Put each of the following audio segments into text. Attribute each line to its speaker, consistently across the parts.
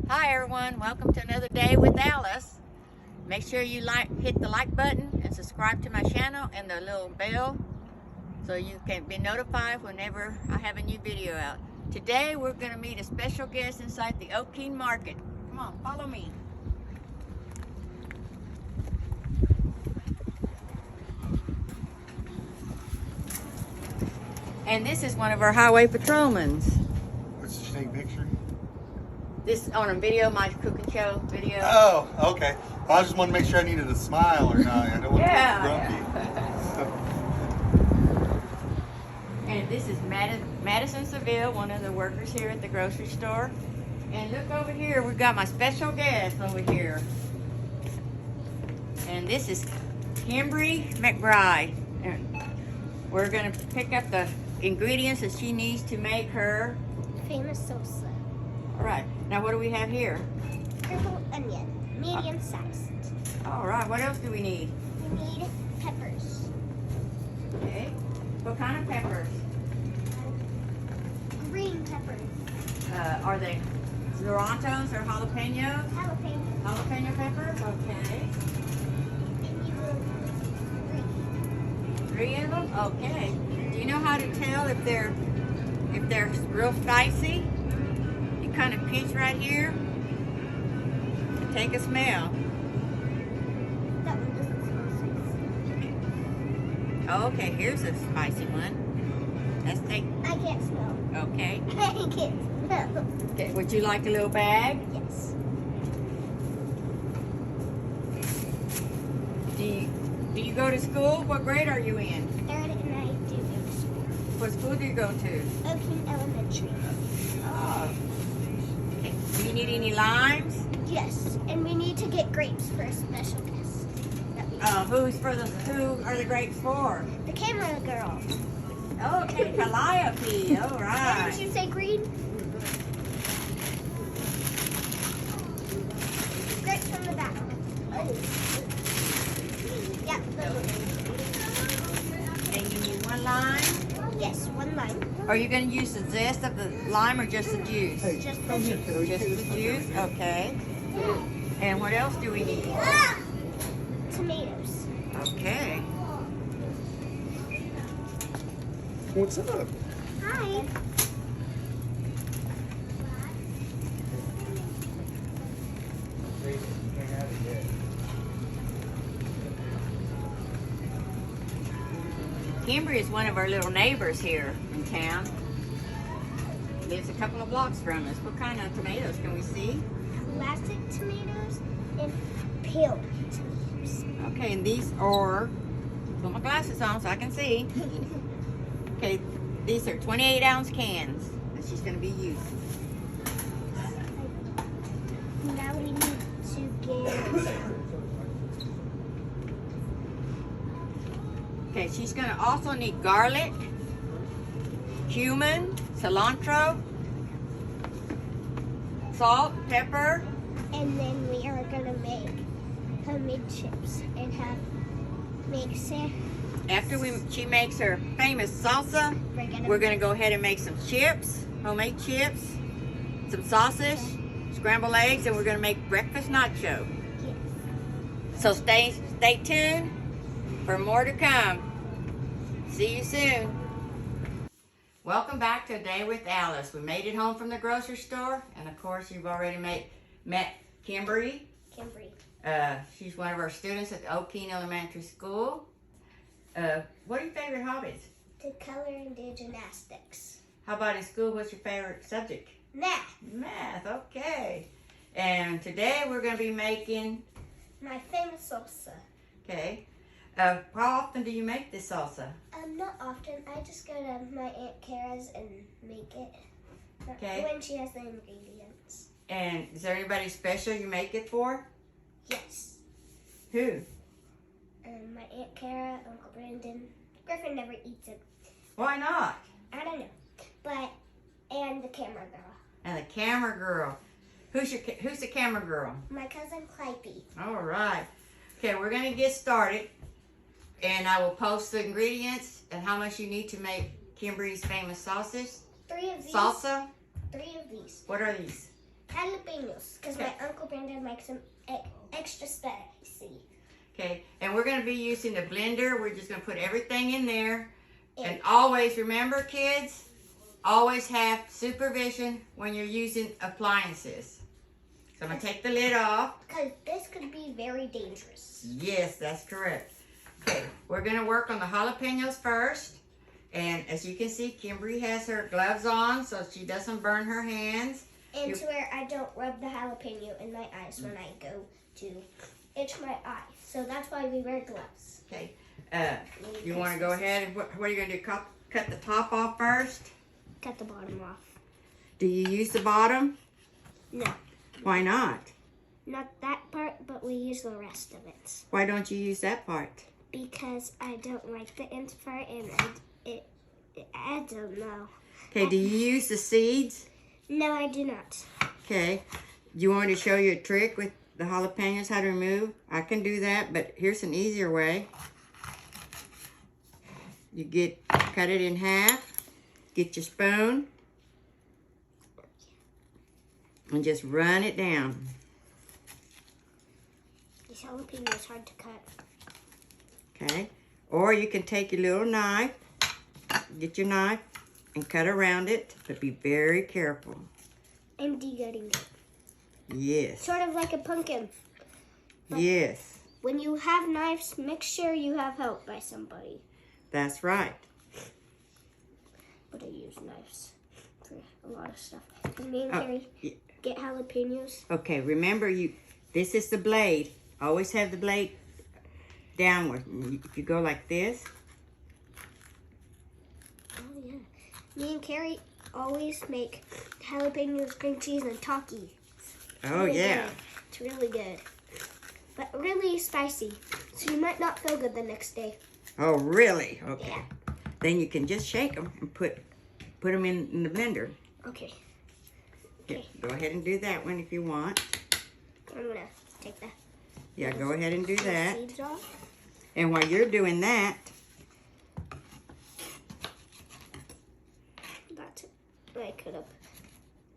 Speaker 1: Hi everyone, welcome to another day with Alice. Make sure you hit the like button and subscribe to my channel and the little bell so you can be notified whenever I have a new video out. Today we're going to meet a special guest inside the Oakeen Market. Come on, follow me. And this is one of our highway patrolmen.
Speaker 2: Let's just take a picture.
Speaker 1: This on a video, my cooking show video.
Speaker 2: Oh, okay. I just wanted to make sure I needed a smile or not. I don't want
Speaker 1: Yeah.
Speaker 2: to be grumpy.
Speaker 1: And this is Madison Seville, one of the workers here at the grocery store. And look over here, we've got my special guest over here. And this is Kymbree McBride. And we're gonna pick up the ingredients that she needs to make her
Speaker 3: famous salsa.
Speaker 1: All right, now what do we have here?
Speaker 3: Purple onion, medium sized.
Speaker 1: All right, what else do we need?
Speaker 3: We need peppers.
Speaker 1: Okay, what kind of peppers?
Speaker 3: Green peppers.
Speaker 1: Are they cilantros or jalapenos?
Speaker 3: Jalapeno.
Speaker 1: Jalapeno peppers, okay.
Speaker 3: And you will 3.
Speaker 1: 3 of them? Okay. Do you know how to tell if they're real spicy? You kind of pinch right here and take a smell.
Speaker 3: That one doesn't smell spicy.
Speaker 1: Okay, here's a spicy one. Let's take.
Speaker 3: I can't smell.
Speaker 1: Okay.
Speaker 3: I can't smell.
Speaker 1: Okay. Would you like a little bag?
Speaker 3: Yes.
Speaker 1: Do you go to school? What grade are you in?
Speaker 3: Aaron and I do go to school.
Speaker 1: What school do you go to?
Speaker 3: Oakeen Elementary.
Speaker 1: Oh. Okay. Do you need any limes?
Speaker 3: Yes, and we need to get grapes for a special guest.
Speaker 1: Who are the grapes for?
Speaker 3: The camera girl.
Speaker 1: Okay, Calliope. All
Speaker 3: Why
Speaker 1: right.
Speaker 3: did you say green? Grapes from the back. Yeah, those.
Speaker 1: And you need 1 lime.
Speaker 3: Yes, 1 lime.
Speaker 1: Are you going to use the zest of the lime or just the juice?
Speaker 3: Just the juice.
Speaker 1: Just the juice? Okay. And what else do we need?
Speaker 3: Tomatoes.
Speaker 1: Okay.
Speaker 2: What's up?
Speaker 3: Hi.
Speaker 1: Kymbree is one of our little neighbors here in town. Lives a couple of blocks from us. What kind of tomatoes can we see?
Speaker 3: Classic tomatoes and peeled tomatoes.
Speaker 1: Okay, and these are, put my glasses on so I can see. Okay, these are 28-ounce cans that she's going to be using.
Speaker 3: Now we need to get
Speaker 1: Okay, she's going to also need garlic, cumin, cilantro, salt, pepper.
Speaker 3: and then we are gonna make homemade chips and
Speaker 1: After she makes her famous salsa, we're going to go ahead and make some chips, homemade chips, some sausage, scrambled eggs, and we're going to make breakfast nacho.
Speaker 3: Yes.
Speaker 1: So stay tuned for more to come. See you soon. Welcome back to A Day with Alice. We made it home from the grocery store, and of course you've already met Kymbree.
Speaker 3: Kymbree.
Speaker 1: She's one of our students at the Oakeen Elementary School. What are your favorite hobbies?
Speaker 3: To color and do gymnastics.
Speaker 1: How about in school, what's your favorite subject?
Speaker 3: Math.
Speaker 1: Math, okay. And today we're going to be making,
Speaker 3: My famous salsa.
Speaker 1: okay. How often do you make this salsa?
Speaker 3: Not often. I just go to my Aunt Kara's and make it.
Speaker 1: Okay.
Speaker 3: When she has the ingredients.
Speaker 1: And is there anybody special you make it for?
Speaker 3: Yes.
Speaker 1: Who?
Speaker 3: My Aunt Kara, Uncle Brandon. Griffin never eats it.
Speaker 1: Why not?
Speaker 3: I don't know. But, and the camera girl.
Speaker 1: And the camera girl. Who's the camera girl?
Speaker 3: My cousin Clypey.
Speaker 1: All right. Okay, we're going to get started. And I will post the ingredients and how much you need to make Kymbree's famous sausage.
Speaker 3: 3 of these.
Speaker 1: Salsa.
Speaker 3: 3 of these.
Speaker 1: What are these?
Speaker 3: Jalapenos. Because my Uncle Brandon likes them extra spicy.
Speaker 1: Okay, and we're going to be using the blender. We're just going to put everything in there. And always remember, kids, always have supervision when you're using appliances. So I'm going to take the lid off.
Speaker 3: Because this could be very dangerous.
Speaker 1: Yes, that's correct. Okay, we're going to work on the jalapenos first. And as you can see, Kymbree has her gloves on so she doesn't burn her hands.
Speaker 3: And to where I don't rub the jalapeno in my eyes when I go to itch my eye. So that's why we wear gloves.
Speaker 1: Okay. You want to go ahead and what are you going to do? Cut the top off first?
Speaker 3: Cut the bottom off.
Speaker 1: Do you use the bottom?
Speaker 3: No.
Speaker 1: Why not?
Speaker 3: Not that part, but we use the rest of it.
Speaker 1: Why don't you use that part?
Speaker 3: Because I don't like the end part and I don't know.
Speaker 1: Okay, do you use the seeds?
Speaker 3: No, I do not.
Speaker 1: Okay. Do you want me to show you a trick with the jalapenos, how to remove? I can do that, but here's an easier way. You cut it in half, get your spoon, and just run it down.
Speaker 3: This jalapeno is hard to cut.
Speaker 1: Okay. Or you can take your little knife, get your knife, and cut around it, but be very careful.
Speaker 3: I'm de-gutting it.
Speaker 1: Yes.
Speaker 3: Sort of like a pumpkin. But
Speaker 1: yes.
Speaker 3: When you have knives, make sure you have help by somebody.
Speaker 1: That's right.
Speaker 3: But I use knives for a lot of stuff. And me and Carrie get jalapenos.
Speaker 1: Okay, remember this is the blade. Always have the blade downward. If you go like this.
Speaker 3: Oh yeah. Me and Carrie always make jalapenos, cream cheese, and Takis.
Speaker 1: Oh yeah.
Speaker 3: Good. It's really good. But really spicy. So you might not feel good the next day.
Speaker 1: Oh really? Okay.
Speaker 3: Yeah.
Speaker 1: Then you can just shake them and put them in the blender.
Speaker 3: Okay.
Speaker 1: Yeah, go ahead and do that one if you want.
Speaker 3: I'm gonna take that.
Speaker 1: Yeah, go ahead and do that.
Speaker 3: Seeds off.
Speaker 1: And while you're doing that,
Speaker 3: That's it. I could have.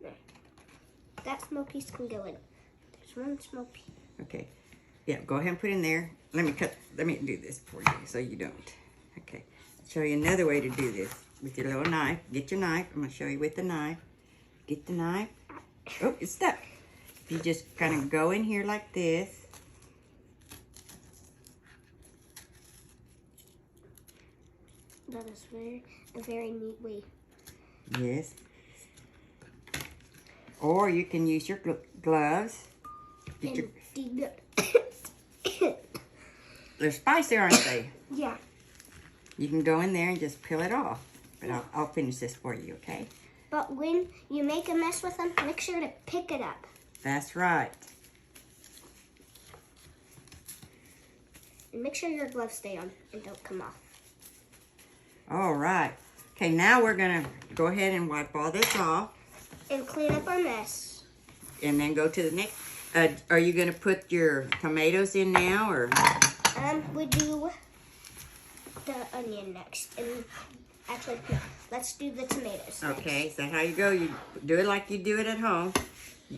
Speaker 3: No. That small piece can go in. There's one small piece.
Speaker 1: okay. Yeah, go ahead and put in there. Let me do this for you so you don't. Okay. I'll show you another way to do this with your little knife. Get your knife. I'm going to show you with the knife. Get the knife. Oh, it's stuck. You just kind of go in here like this.
Speaker 3: That is a very neat way.
Speaker 1: Yes. Or you can use your gloves. They're spicy, aren't they?
Speaker 3: Yeah.
Speaker 1: You can go in there and just peel it off. But I'll finish this for you, okay?
Speaker 3: But when you make a mess with them, make sure to pick it up.
Speaker 1: That's right.
Speaker 3: And make sure your gloves stay on and don't come off.
Speaker 1: All right. Okay, now we're going to go ahead and wipe all this off.
Speaker 3: And clean up our mess.
Speaker 1: And then go to the next. Are you going to put your tomatoes in now, or?
Speaker 3: We do the onion next. And actually, no, let's do the tomatoes
Speaker 1: Okay,
Speaker 3: next.
Speaker 1: is that how you go? You do it like you do it at home.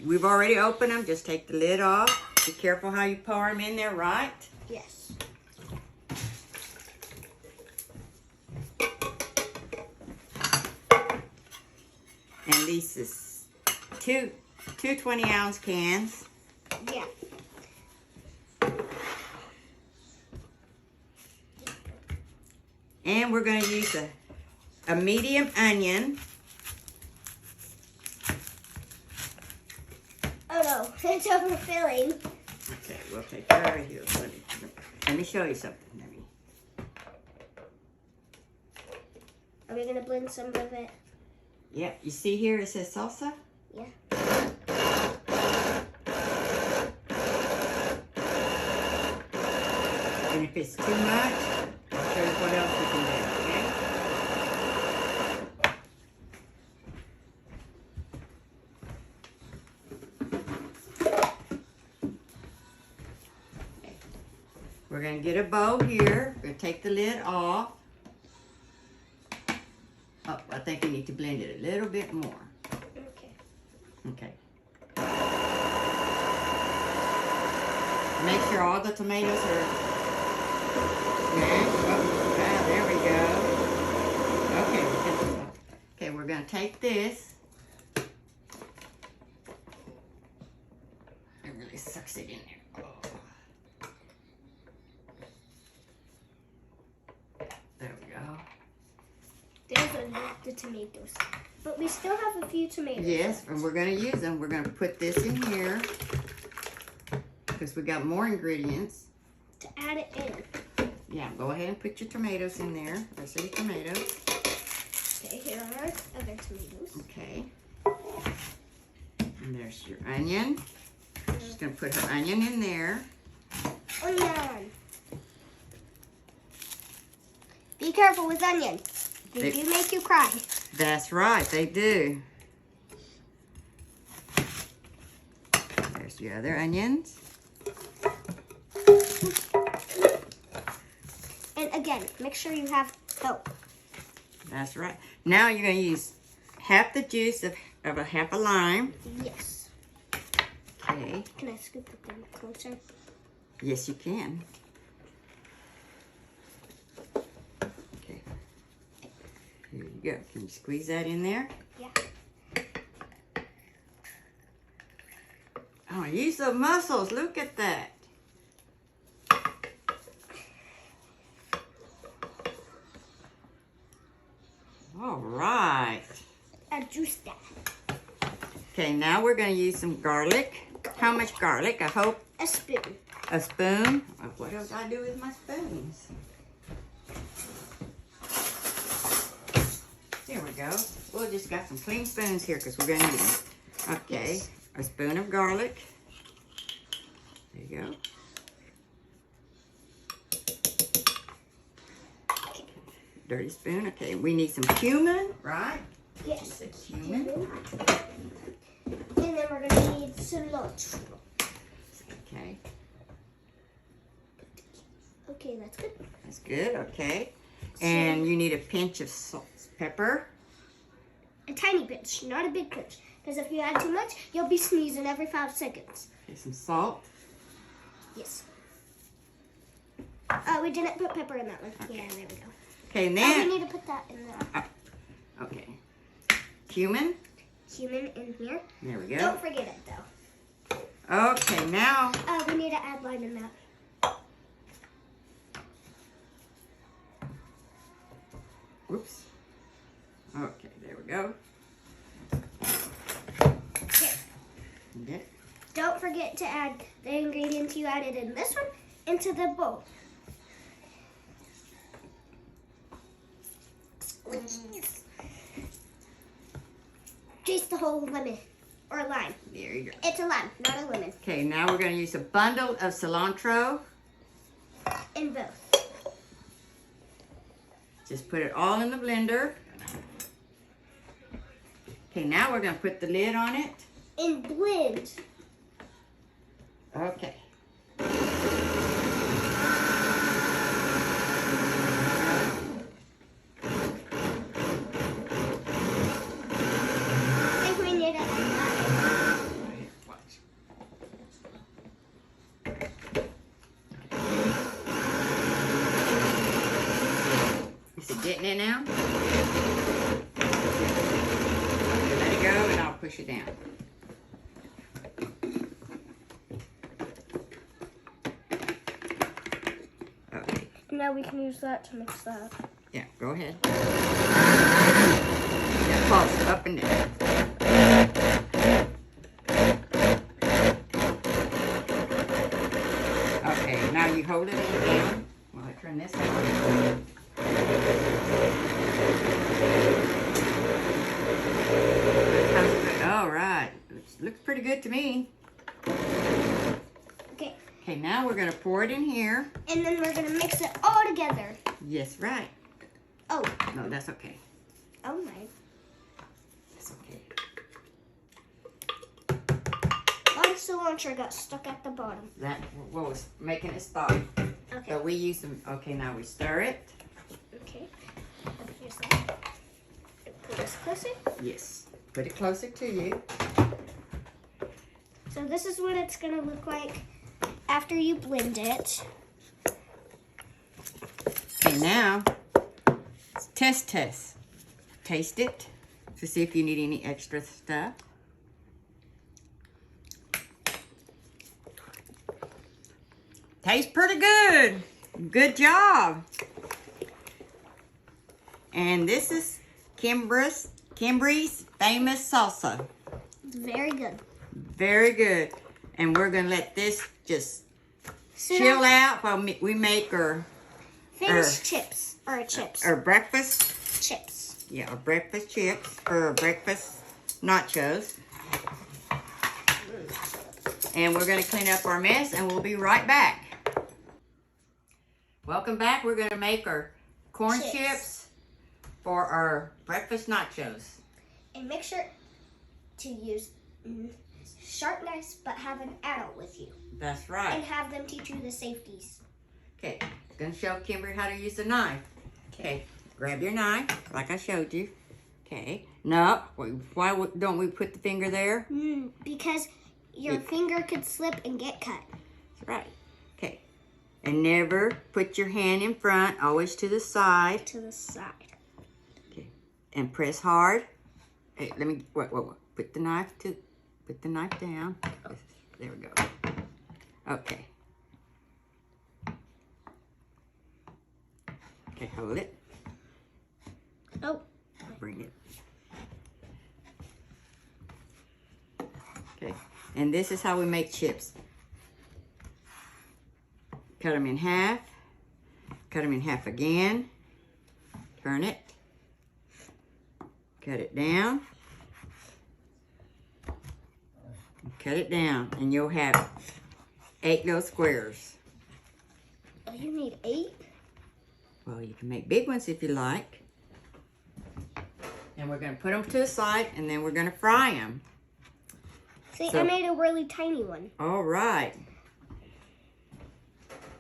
Speaker 1: We've already opened them. Just take the lid off. Be careful how you pour them in there, right?
Speaker 3: Yes.
Speaker 1: And these is two 20-ounce cans.
Speaker 3: Yeah.
Speaker 1: And we're going to use a medium onion.
Speaker 3: Oh no, it's overfilling.
Speaker 1: Okay, we'll take that out of here. Let me show you something.
Speaker 3: Are we gonna blend some of it?
Speaker 1: Yep, you see here it says salsa?
Speaker 3: Yeah.
Speaker 1: And if it's too much, I'll show you what else we can do, okay? We're going to get a bowl here. We're going to take the lid off. Oh, I think we need to blend it a little bit more.
Speaker 3: Okay.
Speaker 1: Okay. Make sure all the tomatoes are mashed. Oh, ah, there we go. Okay, okay, we're gonna take this. It really sucks it in there. Oh. There we go.
Speaker 3: There's the tomatoes. But we still have a few tomatoes.
Speaker 1: Yes, and we're gonna use them. We're gonna put this in here because we got more ingredients.
Speaker 3: To add it in.
Speaker 1: Yeah, go ahead and put your tomatoes in there. Rest of your tomatoes.
Speaker 3: Okay, here are our other tomatoes.
Speaker 1: Okay. And there's your onion. She's gonna put her onion in there.
Speaker 3: Onion. Be careful with onion. They do make you cry.
Speaker 1: That's right, they do. There's your other onions.
Speaker 3: And again, make sure you have help.
Speaker 1: That's right. Now you're gonna use half the juice of half a lime.
Speaker 3: Yes.
Speaker 1: Okay.
Speaker 3: Can I scoop the thing closer?
Speaker 1: Yes, you can. Okay. Here you go. Can you squeeze that in there?
Speaker 3: Yeah.
Speaker 1: Oh, use the muscles. Look at that. All right.
Speaker 3: Juice that.
Speaker 1: Okay, now we're going to use some garlic. How much garlic? I hope
Speaker 3: A spoon.
Speaker 1: a spoon. What else I do with my spoons? There we go. We'll just got some clean spoons here because we're going to need them. Okay,
Speaker 3: Yes.
Speaker 1: a spoon of garlic. There you go. Dirty spoon. Okay, we need some cumin, right?
Speaker 3: Yes.
Speaker 1: The cumin.
Speaker 3: And then we're gonna need cilantro.
Speaker 1: Okay,
Speaker 3: Okay, that's good.
Speaker 1: that's good. Okay, and you need a pinch of salt, pepper.
Speaker 3: A tiny pinch, not a big pinch. Because if you add too much, you'll be sneezing every 5 seconds.
Speaker 1: Okay, some salt.
Speaker 3: Yes. We didn't put pepper in that one. Yeah, there we go.
Speaker 1: Okay, and
Speaker 3: We
Speaker 1: then
Speaker 3: need to put that in there.
Speaker 1: okay, cumin.
Speaker 3: Cumin in here.
Speaker 1: There we go.
Speaker 3: Don't forget it though.
Speaker 1: Okay, now
Speaker 3: We need to add lime in that.
Speaker 1: whoops. Okay, there we go.
Speaker 3: Here.
Speaker 1: Okay.
Speaker 3: Don't forget to add the ingredients you added in this one into the bowl. Squeeze. Juice the whole lemon or lime.
Speaker 1: There you go.
Speaker 3: It's a lime, not a lemon.
Speaker 1: Okay, now we're going to use a bundle of cilantro.
Speaker 3: In both.
Speaker 1: Just put it all in the blender. Okay, now we're going to put the lid on it.
Speaker 3: In blend.
Speaker 1: Okay.
Speaker 3: I think we need to add
Speaker 1: Is it getting it now? Okay, let it go and I'll push it down. Okay,
Speaker 3: Now we can use that to mix that.
Speaker 1: yeah, go ahead. Yeah, pulse up and down. Okay, now you hold it down while I turn this on. All right, looks pretty good to me.
Speaker 3: Okay.
Speaker 1: Okay, now we're gonna pour it in here.
Speaker 3: And then we're gonna mix it all together.
Speaker 1: Yes, right.
Speaker 3: Oh.
Speaker 1: No, that's okay.
Speaker 3: Oh my.
Speaker 1: That's okay.
Speaker 3: A lot of cilantro got stuck at the bottom.
Speaker 1: That what was making it stop.
Speaker 3: Okay.
Speaker 1: So we use some. Okay, now we stir it.
Speaker 3: Okay. Here's that. Put this closer.
Speaker 1: Yes. Put it closer to you.
Speaker 3: So this is what it's gonna look like after you blend it.
Speaker 1: Okay, now, test. Taste it to see if you need any extra stuff. Tastes pretty good. Good job. And this is Kymbree's famous salsa.
Speaker 3: Very good.
Speaker 1: Very good. And we're going to let this just
Speaker 3: So
Speaker 1: chill out while we make our
Speaker 3: chips.
Speaker 1: Or breakfast.
Speaker 3: Chips.
Speaker 1: Yeah, our breakfast chips or our breakfast nachos. And we're going to clean up our mess and we'll be right back. Welcome back. We're going to make our corn chips for our breakfast nachos.
Speaker 3: And make sure to use sharp knives, but have an adult with you.
Speaker 1: That's right.
Speaker 3: And have them teach you the safeties.
Speaker 1: Okay, I'm going to show Kymbree how to use the knife. Okay, grab your knife like I showed you. Okay, no, why don't we put the finger there?
Speaker 3: Because your finger could slip and get cut.
Speaker 1: That's right. Okay, and never put your hand in front, always to the side.
Speaker 3: To the side.
Speaker 1: Okay, and press hard. Hey, let me, wait. Put the knife down. There we go. Okay. Okay, hold it.
Speaker 3: Oh.
Speaker 1: Bring it. Okay, and this is how we make chips. Cut them in half. Cut them in half again. Turn it. Cut it down. Cut it down, and you'll have 8 little squares.
Speaker 3: Oh, you need 8?
Speaker 1: Well, you can make big ones if you like. And we're going to put them to the side, and then we're going to fry them.
Speaker 3: See, I made a really tiny one.
Speaker 1: All right.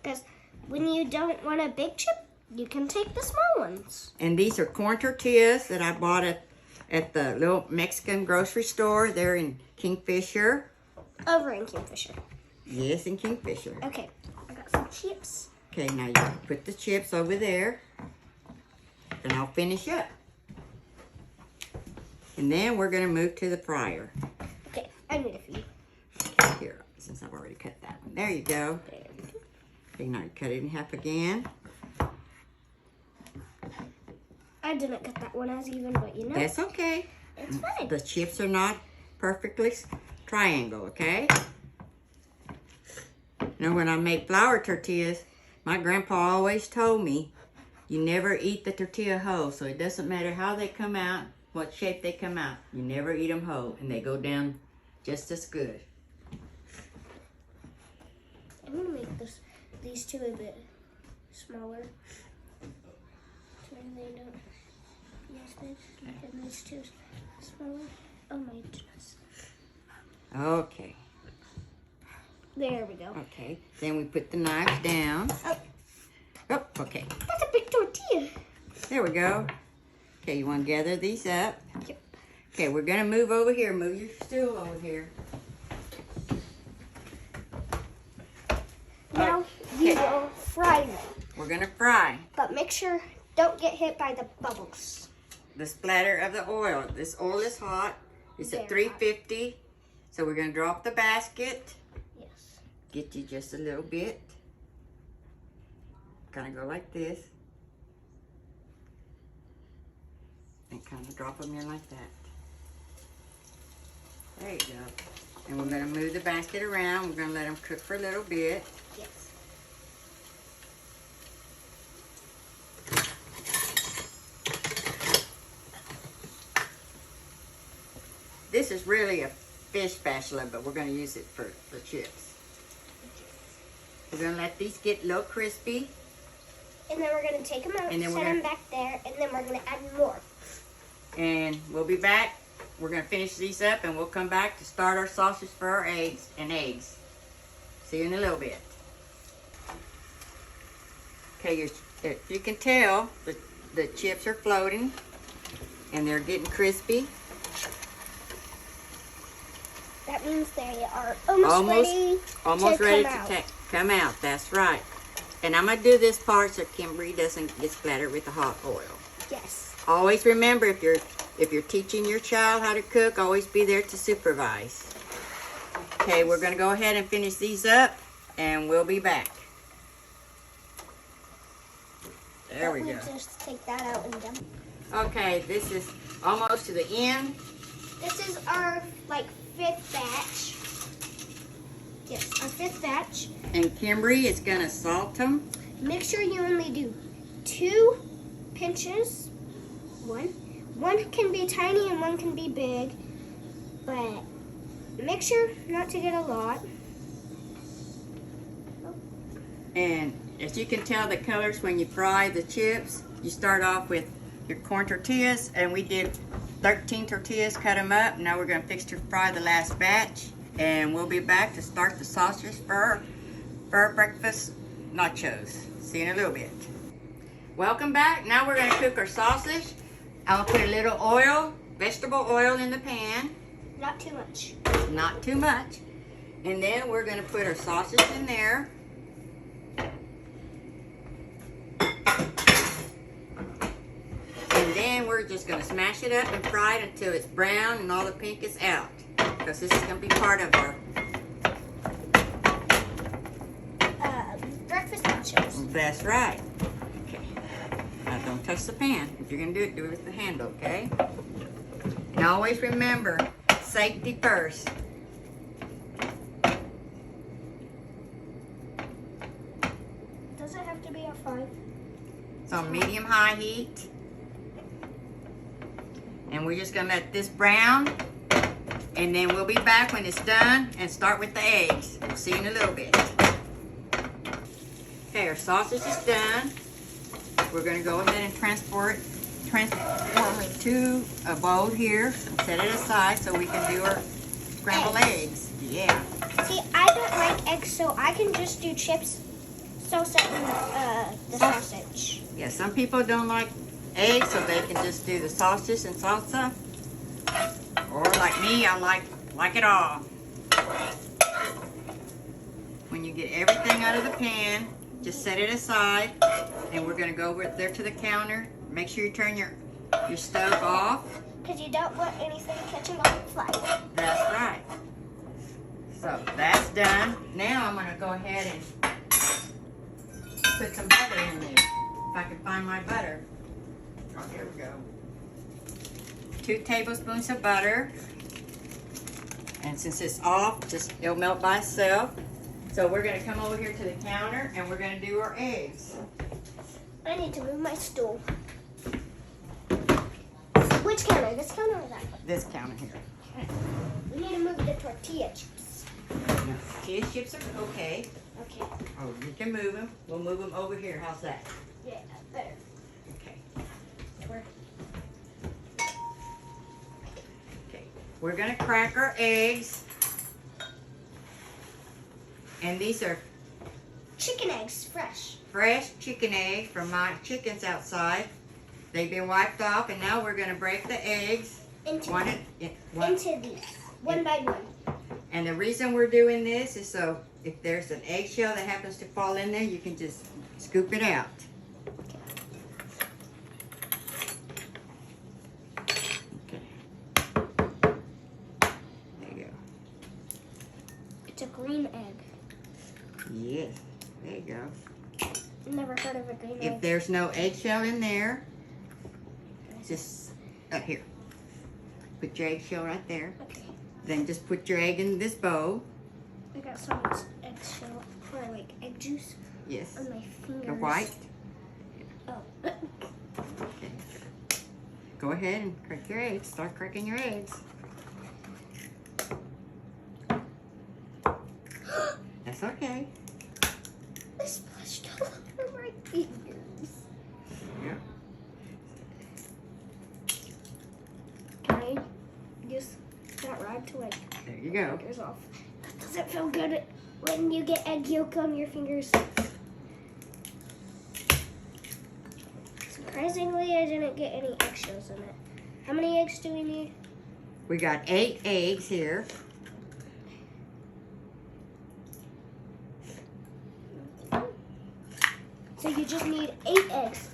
Speaker 3: Because when you don't want a big chip, you can take the small ones.
Speaker 1: And these are corn tortillas that I bought at the little Mexican grocery store there in Kingfisher.
Speaker 3: Over in Kingfisher.
Speaker 1: Yes, in Kingfisher.
Speaker 3: Okay, I got some chips.
Speaker 1: Okay, now you put the chips over there. And I'll finish up. And then we're going to move to the fryer.
Speaker 3: Okay, I need a few.
Speaker 1: Okay, here, since I've already cut that one. There you go. Okay, now you cut it in half again.
Speaker 3: I didn't cut that one as even, but you know.
Speaker 1: That's okay.
Speaker 3: It's fine.
Speaker 1: The chips are not perfectly triangle, okay? Now, when I make flour tortillas, my grandpa always told me, you never eat the tortilla whole, so it doesn't matter how they come out, what shape they come out. You never eat them whole, and they go down just as good.
Speaker 3: I'm going to make these two a bit smaller. So they don't be as big. And these two smaller. Oh my goodness.
Speaker 1: Okay.
Speaker 3: There we go.
Speaker 1: Okay. Then we put the knives down. Oh, okay.
Speaker 3: That's a big tortilla.
Speaker 1: There we go. Okay, you want to gather these up?
Speaker 3: Yep.
Speaker 1: Okay, we're going to move over here. Move your stool over here.
Speaker 3: Now you will fry them.
Speaker 1: We're going to fry.
Speaker 3: But make sure don't get hit by the bubbles.
Speaker 1: The splatter of the oil. This oil is hot. It's at 350. So we're going to drop the basket.
Speaker 3: Yes.
Speaker 1: Get you just a little bit. Kind of go like this. And kind of drop them in like that. There you go. And we're going to move the basket around. We're going to let them cook for a little bit.
Speaker 3: Yes.
Speaker 1: This is really a fish spatula, but we're going to use it for chips. We're going to let these get a little crispy.
Speaker 3: And then we're going to take them out,
Speaker 1: And then
Speaker 3: set them back there, and then we're going to add more.
Speaker 1: And we'll be back. We're going to finish these up, and we'll come back to start our sausage for our eggs. See you in a little bit. Okay, if you can tell, the chips are floating, and they're getting crispy.
Speaker 3: That means they are almost ready
Speaker 1: to come out. That's right. And I'm gonna do this part so Kymbree doesn't get splattered with the hot oil.
Speaker 3: Yes.
Speaker 1: Always remember, if you're teaching your child how to cook, always be there to supervise. Okay, we're gonna go ahead and finish these up, and we'll be back. There we go.
Speaker 3: Just take that out and dump.
Speaker 1: Okay, this is almost to the end.
Speaker 3: This is our fifth batch. Yes, our fifth batch.
Speaker 1: And Kymbree is gonna salt them.
Speaker 3: Make sure you only do 2 pinches. One can be tiny and one can be big, but make sure not to get a lot.
Speaker 1: And as you can tell the colors when you fry the chips, you start off with your corn tortillas, and we did 13 tortillas, cut them up. Now we're gonna fix to fry the last batch, and we'll be back to start the sausage for our breakfast nachos. See you in a little bit. Welcome back. Now we're gonna cook our sausage. I'll put a little oil, vegetable oil in the pan.
Speaker 3: Not too much.
Speaker 1: Not too much. And then we're gonna put our sausage in there. And then we're just gonna smash it up and fry it until it's brown and all the pink is out. Because this is gonna be part of our
Speaker 3: breakfast nachos.
Speaker 1: That's right. Okay. Now don't touch the pan. If you're gonna do it with the handle, okay? And always remember, safety first.
Speaker 3: Does it have to be a 5?
Speaker 1: It's on medium-high heat. And we're just gonna let this brown. And then we'll be back when it's done and start with the eggs. We'll see you in a little bit. Okay, our sausage is done. We're gonna go ahead and transform it to a bowl here and set it aside so we can do our scrambled eggs. Yeah.
Speaker 3: See, I don't like eggs, so I can just do chips, salsa, and the sausage.
Speaker 1: Yeah, some people don't like eggs, so they can just do the sausage and salsa. Or like me, I like it all. When you get everything out of the pan, just set it aside, and we're gonna go over there to the counter. Make sure you turn your stove off.
Speaker 3: Because you don't want anything catching on fire.
Speaker 1: That's right. So that's done. Now I'm gonna go ahead and put some butter in there. If I can find my butter. Oh, here we go. 2 tablespoons of butter. And since it's off, it'll melt by itself. So we're gonna come over here to the counter and we're gonna do our eggs.
Speaker 3: I need to move my stool. Which counter? This counter or that one?
Speaker 1: This counter here.
Speaker 3: Okay. We need to move the tortilla chips.
Speaker 1: Tortilla chips are okay.
Speaker 3: Okay.
Speaker 1: Oh, you can move them. We'll move them over here. How's that?
Speaker 3: Yeah, better.
Speaker 1: Okay.
Speaker 3: Where?
Speaker 1: Okay. We're gonna crack our eggs. And these are
Speaker 3: Chicken eggs, fresh.
Speaker 1: fresh chicken eggs from my chickens outside. They've been wiped off, and now we're gonna break the eggs
Speaker 3: Into these, one by one.
Speaker 1: And the reason we're doing this is so if there's an eggshell that happens to fall in there, you can just scoop it out. Okay. There you go.
Speaker 3: It's a green egg.
Speaker 1: Yes, there you go.
Speaker 3: Never heard of a green egg.
Speaker 1: If there's no eggshell in there, just up here. Put your eggshell right there.
Speaker 3: Okay.
Speaker 1: Then just put your egg in this bowl.
Speaker 3: I got some eggshell, or egg juice
Speaker 1: Yes.
Speaker 3: on my fingers.
Speaker 1: The white.
Speaker 3: Oh.
Speaker 1: Okay. Go ahead and crack your eggs. Start cracking your eggs. That's okay.
Speaker 3: I splashed all over my fingers.
Speaker 1: Yeah.
Speaker 3: Can I use that rod to
Speaker 1: There you go.
Speaker 3: fingers off? That doesn't feel good when you get egg yolk on your fingers. Surprisingly, I didn't get any eggshells in it. How many eggs do we need?
Speaker 1: We got 8 eggs here.
Speaker 3: So you just need 8 eggs.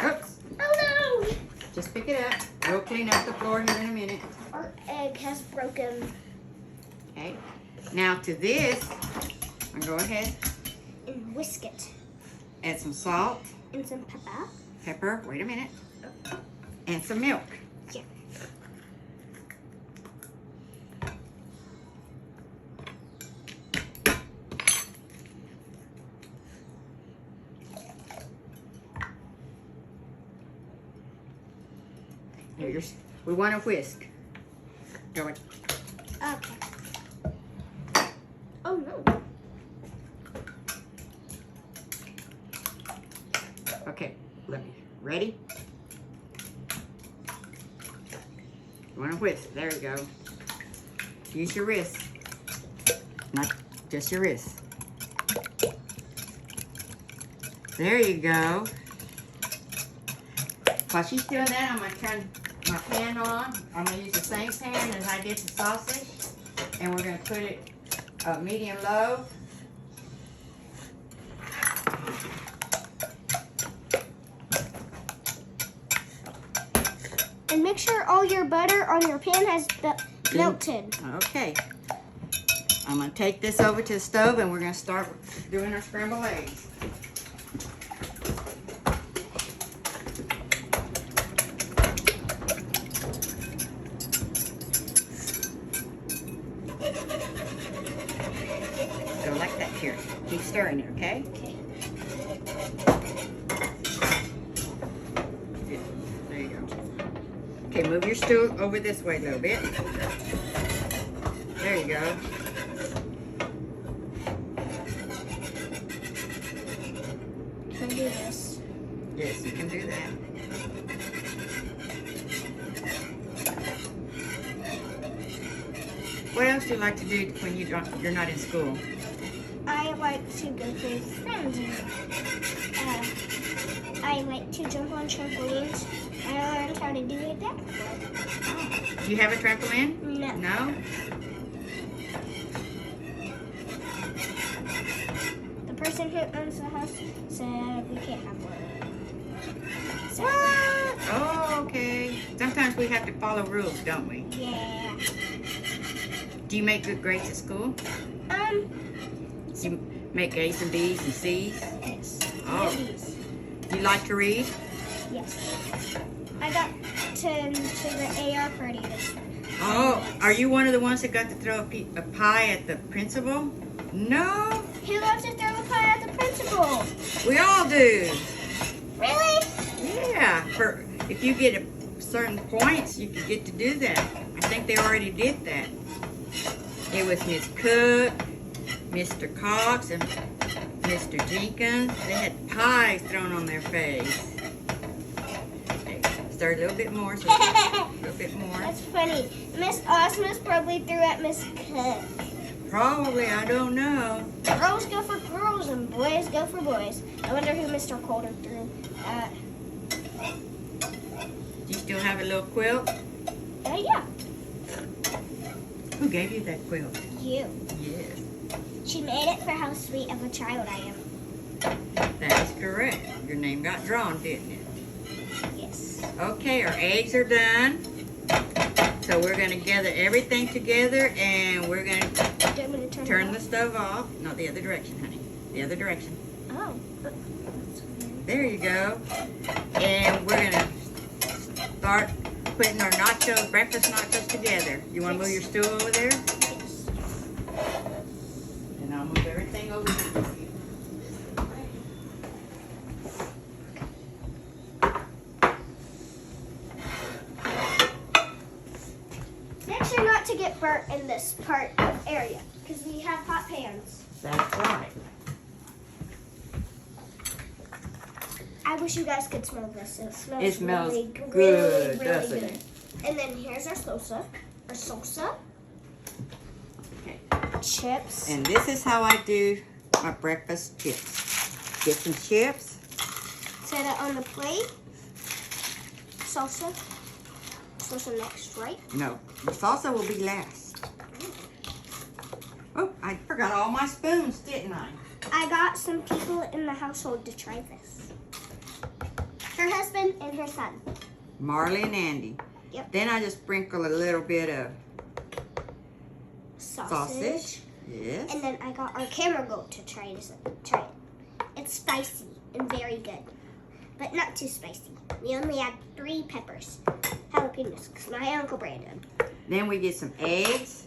Speaker 1: Oops.
Speaker 3: Oh no!
Speaker 1: Just pick it up. We'll clean up the floor here in a minute.
Speaker 3: Our egg has broken.
Speaker 1: Okay. Now to this, I'll go ahead.
Speaker 3: And whisk it.
Speaker 1: Add some salt.
Speaker 3: And some pepper.
Speaker 1: Pepper. Wait a minute. And some milk.
Speaker 3: Yeah.
Speaker 1: Here, we want to whisk. Go it.
Speaker 3: Okay. Oh no.
Speaker 1: Okay. Ready? You want to whisk. There you go. Use your wrist. Not just your wrist. There you go. While she's doing that, I'm going to turn my pan on. I'm going to use the same pan as I did the sausage. And we're going to put it medium low.
Speaker 3: And make sure all your butter on your pan has melted.
Speaker 1: Okay. I'm going to take this over to the stove and we're going to start doing our scrambled eggs. Go like that here. Keep stirring it, okay?
Speaker 3: Okay.
Speaker 1: Yeah, there you go. Okay, move your stool over this way a little bit. There you go.
Speaker 3: Can I do this?
Speaker 1: Yes, you can do that. What else do you like to do when you're not in school?
Speaker 3: I like to go with friends. I like to jump on trampolines. I learned how to do it that way.
Speaker 1: Do you have a trampoline?
Speaker 3: No.
Speaker 1: No?
Speaker 3: The person who owns the house said we can't have one. So,
Speaker 1: What? Oh, okay. Sometimes we have to follow rules, don't we?
Speaker 3: yeah.
Speaker 1: Do you make good grades at school? Do you make A's and B's and C's?
Speaker 3: Yes.
Speaker 1: Oh.
Speaker 3: These.
Speaker 1: Do you like to read?
Speaker 3: Yes. I got to the AR party this time.
Speaker 1: Oh, are you one of the ones that got to throw a pie at the principal? No,
Speaker 3: Who loves to throw a pie at the principal?
Speaker 1: we all do.
Speaker 3: Really?
Speaker 1: Yeah, if you get certain points, you can get to do that. I think they already did that. It was Miss Cook, Mr. Cox, and Mr. Jenkins. They had pies thrown on their face. Okay, stir a little bit more. So a little bit more.
Speaker 3: That's funny. Miss Osmus probably threw at Miss Cook.
Speaker 1: Probably, I don't know.
Speaker 3: Girls go for girls and boys go for boys. I wonder who Mr. Calder threw at.
Speaker 1: Do you still have a little quilt?
Speaker 3: Yeah.
Speaker 1: Who gave you that quilt?
Speaker 3: You.
Speaker 1: Yes,
Speaker 3: She made it for how sweet of a child I am.
Speaker 1: that is correct. Your name got drawn, didn't it?
Speaker 3: Yes.
Speaker 1: Okay, our eggs are done. So we're going to gather everything together and we're going to
Speaker 3: Do you want me to
Speaker 1: turn
Speaker 3: it
Speaker 1: the stove off. Not the other direction, honey. The other direction.
Speaker 3: off? Oh.
Speaker 1: There you go. And we're going to start putting our nachos, breakfast nachos together. You want to move your stool over there?
Speaker 3: Yes.
Speaker 1: And I'll move everything over here.
Speaker 3: Make sure not to get burnt in this part area because we have hot pans.
Speaker 1: That's right.
Speaker 3: I wish you guys could smell this.
Speaker 1: It smells
Speaker 3: really,
Speaker 1: good,
Speaker 3: really, really
Speaker 1: doesn't
Speaker 3: good.
Speaker 1: it?
Speaker 3: And then here's our salsa. Our salsa.
Speaker 1: Okay.
Speaker 3: Chips.
Speaker 1: And this is how I do my breakfast chips. Get some chips.
Speaker 3: Set it on the plate. Salsa. Salsa next, right?
Speaker 1: No, the salsa will be last. Oh, I forgot all my spoons, didn't I?
Speaker 3: I got some people in the household to try this. Her husband and her son.
Speaker 1: Marley and Andy.
Speaker 3: Yep.
Speaker 1: Then I just sprinkle a little bit of
Speaker 3: Sausage.
Speaker 1: Yes.
Speaker 3: And then I got our camera goat to try it. It's spicy and very good, but not too spicy. We only add 3 peppers, jalapenos, because my Uncle Brandon.
Speaker 1: Then we get some eggs.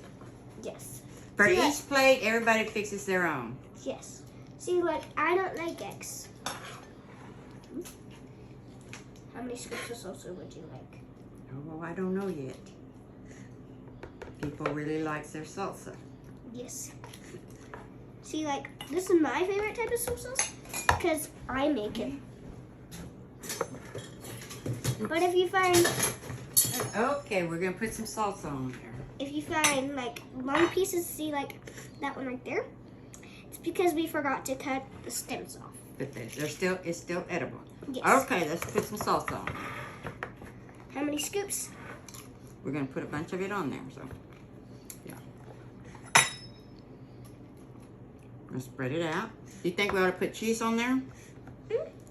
Speaker 3: Yes.
Speaker 1: For
Speaker 3: See,
Speaker 1: each
Speaker 3: like,
Speaker 1: plate, everybody fixes their own.
Speaker 3: yes. See, like, I don't like eggs. How many scoops of salsa would you like?
Speaker 1: Oh, I don't know yet. People really like their salsa.
Speaker 3: Yes. See, like, this is my favorite type of salsa because I make it. But if you find,
Speaker 1: Okay, we're gonna put some salsa on there.
Speaker 3: if you find like long pieces, see like that one right there, it's because we forgot to cut the stems off.
Speaker 1: But it's still edible.
Speaker 3: Yes.
Speaker 1: Okay, let's put some salsa on.
Speaker 3: How many scoops?
Speaker 1: We're gonna put a bunch of it on there, so yeah. We'll spread it out. Do you think we ought to put cheese on there?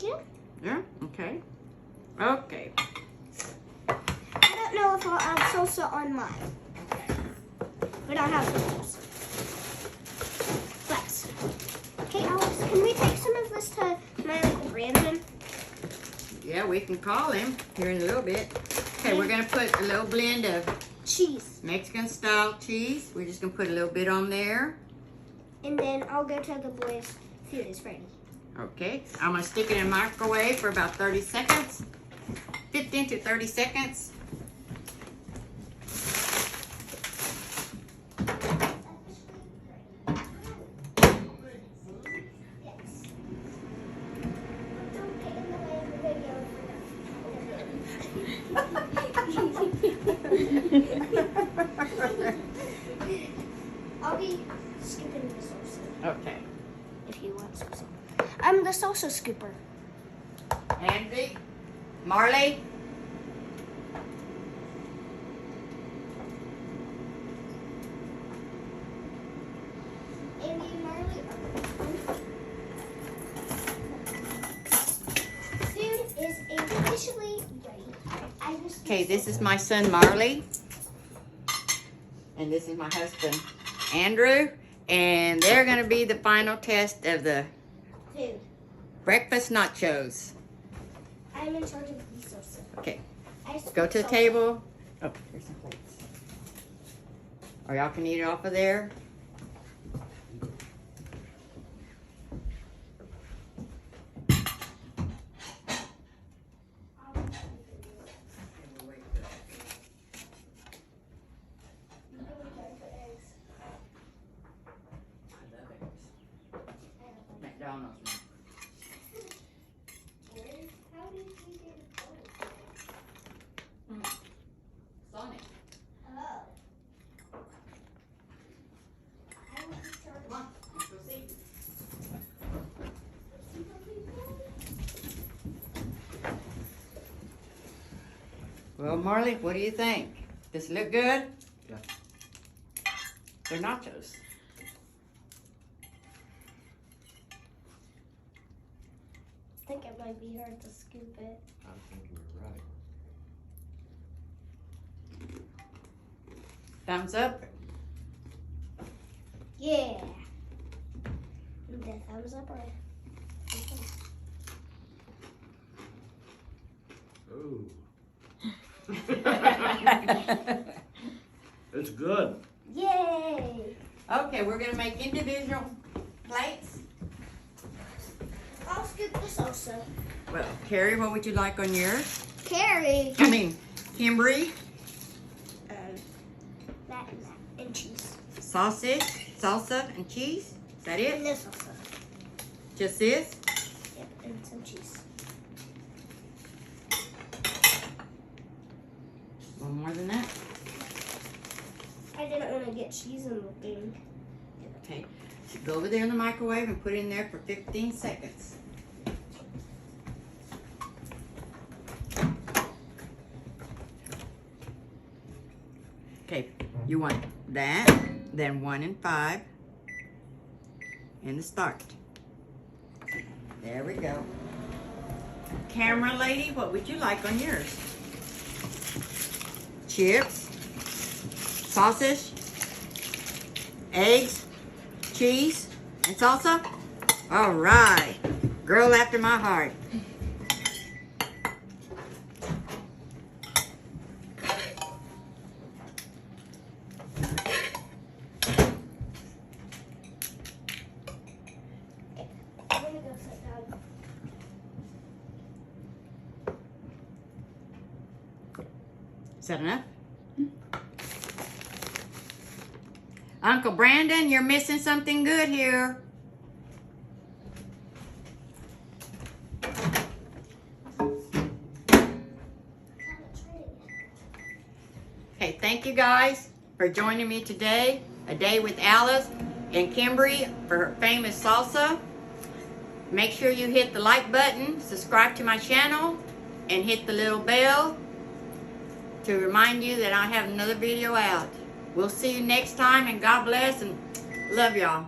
Speaker 3: Yeah.
Speaker 1: Yeah. Okay. Okay.
Speaker 3: I don't know if I'll add salsa on mine, but I'll have salsa. But okay, Alex, can we take some of this to my Uncle Brandon?
Speaker 1: Yeah, we can call him here in a little bit. Okay, we're gonna put a little blend of
Speaker 3: Cheese.
Speaker 1: Mexican style cheese. We're just gonna put a little bit on there.
Speaker 3: And then I'll go tell the boys food is ready.
Speaker 1: Okay, I'm gonna stick it in the microwave for about 30 seconds. 15 to 30 seconds.
Speaker 3: I'll be scooping the salsa
Speaker 1: Okay.
Speaker 3: if you want salsa. I'm the salsa scooper.
Speaker 1: Andy, Marley.
Speaker 3: Andy and Marley. Food is officially ready.
Speaker 1: Okay, this is my son Marley. And this is my husband Andrew. And they're gonna be the final test of the
Speaker 3: food.
Speaker 1: breakfast nachos.
Speaker 3: I'm in charge of the salsa.
Speaker 1: Okay,
Speaker 3: I
Speaker 1: go to the
Speaker 3: salsa.
Speaker 1: table. Oh, here's some plates. Or y'all can eat it off of there. McDonald's.
Speaker 3: How did we get
Speaker 1: Sonic.
Speaker 3: oh. I was in charge.
Speaker 1: Come on, let's go see. Well, Marley, what do you think? Does it look good?
Speaker 2: Yeah.
Speaker 1: They're nachos.
Speaker 3: I think it might be hard to scoop it.
Speaker 2: I think you're right.
Speaker 1: Thumbs up.
Speaker 3: Yeah. The thumbs up or
Speaker 4: Ooh. It's good.
Speaker 3: yay!
Speaker 1: Okay, we're gonna make individual plates.
Speaker 3: I'll scoop the salsa.
Speaker 1: Well, Carrie, what would you like on yours?
Speaker 3: Carrie.
Speaker 1: I mean, Kymbree,
Speaker 3: That and cheese.
Speaker 1: sausage, salsa, and cheese. Is that
Speaker 3: And
Speaker 1: it?
Speaker 3: this salsa.
Speaker 1: Just this?
Speaker 3: Yep, and some cheese.
Speaker 1: One more than that?
Speaker 3: I didn't want to get cheese in the thing.
Speaker 1: Okay. So go over there in the microwave and put it in there for 15 seconds. Okay, you want that, then 1 and 5, and the start. There we go. Camera lady, what would you like on yours? Chips, sausage, eggs, cheese, and salsa? All right. Girl after my heart.
Speaker 3: I'm gonna go sit down.
Speaker 1: Is that enough? Uncle Brandon, you're missing something good here. Okay, thank you guys for joining me today. A day with Alice and Kymbree for her famous salsa. Make sure you hit the like button, subscribe to my channel, and hit the little bell to remind you that I have another video out. We'll see you next time, and God bless, and love y'all.